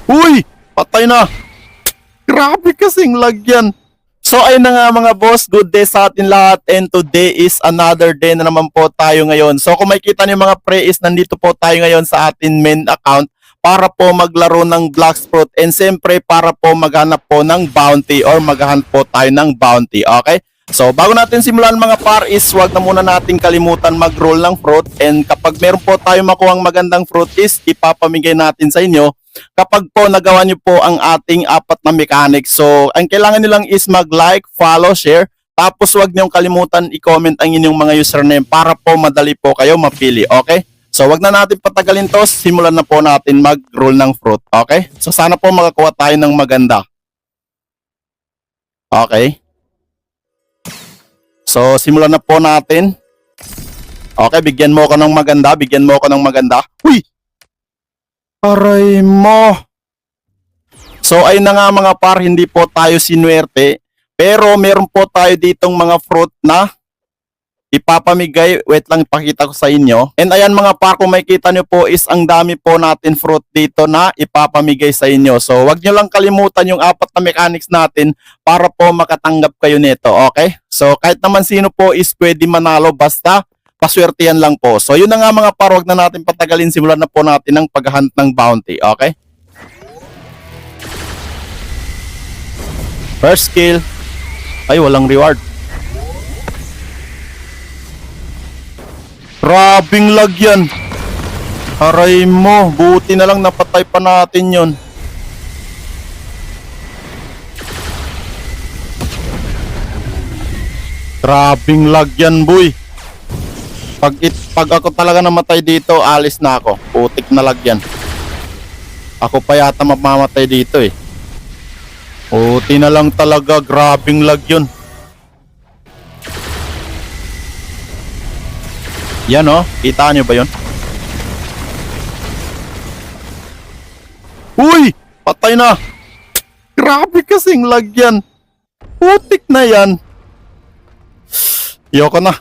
Uy! Patay na! Grabe kasing lagyan. So ayun na nga mga boss, good day sa atin lahat and today is another day na naman po tayo ngayon. So kung makikita niyo mga pre is nandito po tayo ngayon sa atin main account para po maglaro ng Blacksprout and siyempre para po maghanap po ng bounty or maghahanap po tayo ng bounty, okay? So bago natin simulan mga par is wag na muna natin kalimutan mag-roll ng fruit and kapag meron po tayo makuhang magandang fruit is ipapamigay natin sa inyo kapag po nagawa niyo po ang ating apat na mechanics. So ang kailangan niyo lang is mag-like, follow, share, tapos wag niyong kalimutan i-comment ang inyong mga username para po madali po kayo mapili, okay? So wag na natin patagalin to, simulan na po natin mag-roll ng fruit, okay? So sana po makakuha tayo ng maganda. Okay. So, simulan na po natin. Okay, bigyan mo ako ng maganda. Bigyan mo ako ng maganda. Uy! Aray mo! So, ayun na nga mga par, hindi po tayo sinuwerte. Pero, meron po tayo ditong mga fruit na ipapamigay. Wait lang, ipakita ko sa inyo. And ayan mga par, kung makikita nyo po is ang dami po natin fruit dito na ipapamigay sa inyo. So, wag nyo lang kalimutan yung apat na mechanics natin para po makatanggap kayo nito, okay? So, kahit naman sino po is pwede manalo basta paswertihan lang po. So, yun na nga mga par, wag na natin patagalin. Simulan na po natin ang paghahunt ng bounty, okay? First kill. Ay, walang reward. Grabing lagyan. Aray mo, buti na lang napatay pa natin yun. Grabing lagyan, boy. Pag ako talaga namatay dito, alis na ako. Putik na lagyan. Ako pa yata mamamatay dito eh. Buti na lang talaga, grabing lagyan. Yan oh, kita nyo ba yun? Uy! Patay na! Grabe kasing lagyan! Putik na yan! Yoko na.